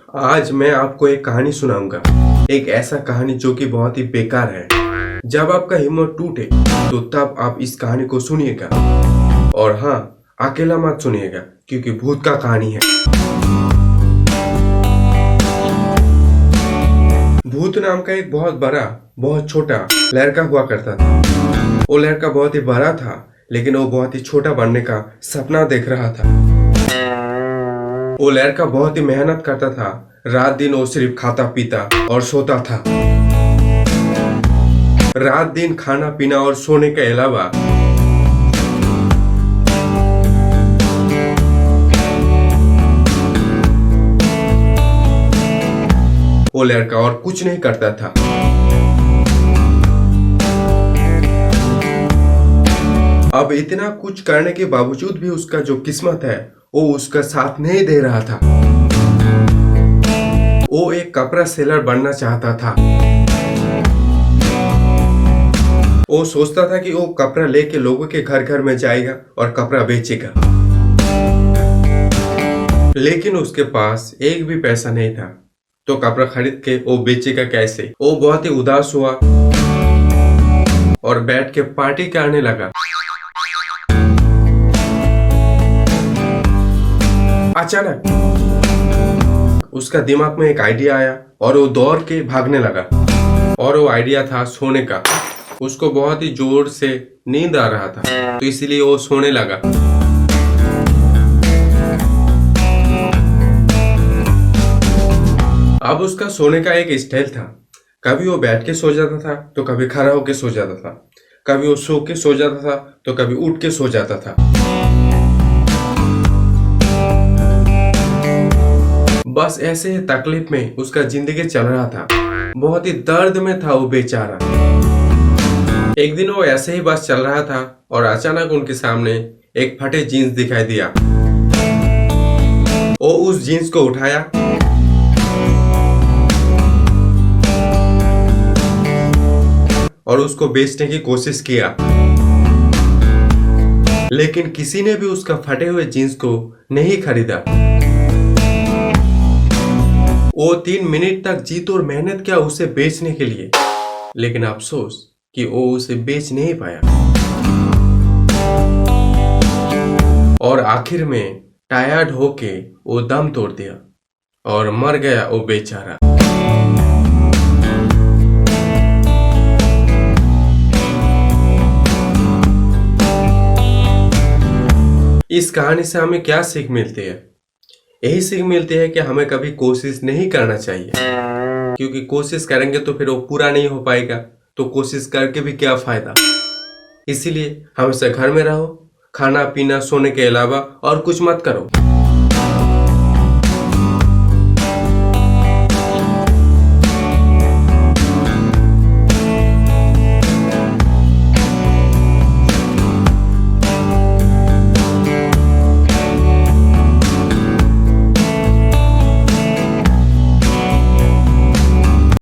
आज मैं आपको एक कहानी सुनाऊंगा। एक ऐसा कहानी जो कि बहुत ही बेकार है। जब आपका हिम्मत टूटे तो तब आप इस कहानी को सुनिएगा। और हाँ, अकेला मत सुनिएगा क्योंकि भूत का कहानी है। भूत नाम का एक बहुत बड़ा बहुत छोटा लड़का हुआ करता था। वो लड़का बहुत ही बड़ा था लेकिन वो बहुत ही छोटा बनने का सपना देख रहा था। वो लड़का बहुत ही मेहनत करता था। रात दिन वो सिर्फ खाता पीता और सोता था। रात दिन खाना पीना और सोने के अलावा वो लड़का और कुछ नहीं करता था। अब इतना कुछ करने के बावजूद भी उसका जो किस्मत है वो उसका साथ नहीं दे रहा था। वो एक कपड़ा सेलर बनना चाहता था। वो सोचता था कि वो कपड़ा लेके लोगों के घर घर में जाएगा और कपड़ा बेचेगा। लेकिन उसके पास एक भी पैसा नहीं था तो कपड़ा खरीद के वो बेचेगा कैसे। वो बहुत ही उदास हुआ और बैठ के पार्टी करने लगा। अचानक उसका दिमाग में एक आइडिया आया और वो दौड़ के भागने लगा। और वो आइडिया था सोने का। उसको बहुत ही जोर से नींद आ रहा था तो इसलिए वो सोने लगा। अब उसका सोने का एक स्टाइल था। कभी वो बैठ के सो जाता था तो कभी खड़ा होके सो जाता था। कभी वो सो के सो जाता था तो कभी उठ के सो जाता था। बस ऐसे ही तकलीफ में उसका जिंदगी चल रहा था। बहुत ही दर्द में था वो बेचारा। एक दिन वो ऐसे ही बस चल रहा था और अचानक उनके सामने एक फटे जीन्स दिखाई दिया। वो उस जीन्स को उठाया और उसको बेचने की कोशिश किया। लेकिन किसी ने भी उसका फटे हुए जीन्स को नहीं खरीदा। वो 3 मिनट तक जीत और मेहनत किया उसे बेचने के लिए, लेकिन अफसोस कि वो उसे बेच नहीं पाया। और आखिर में टायर्ड होके वो दम तोड़ दिया और मर गया वो बेचारा। इस कहानी से हमें क्या सीख मिलती है? यही सीख मिलती है कि हमें कभी कोशिश नहीं करना चाहिए, क्योंकि कोशिश करेंगे तो फिर वो पूरा नहीं हो पाएगा तो कोशिश करके भी क्या फायदा। इसीलिए हमेशा घर में रहो, खाना पीना सोने के अलावा और कुछ मत करो।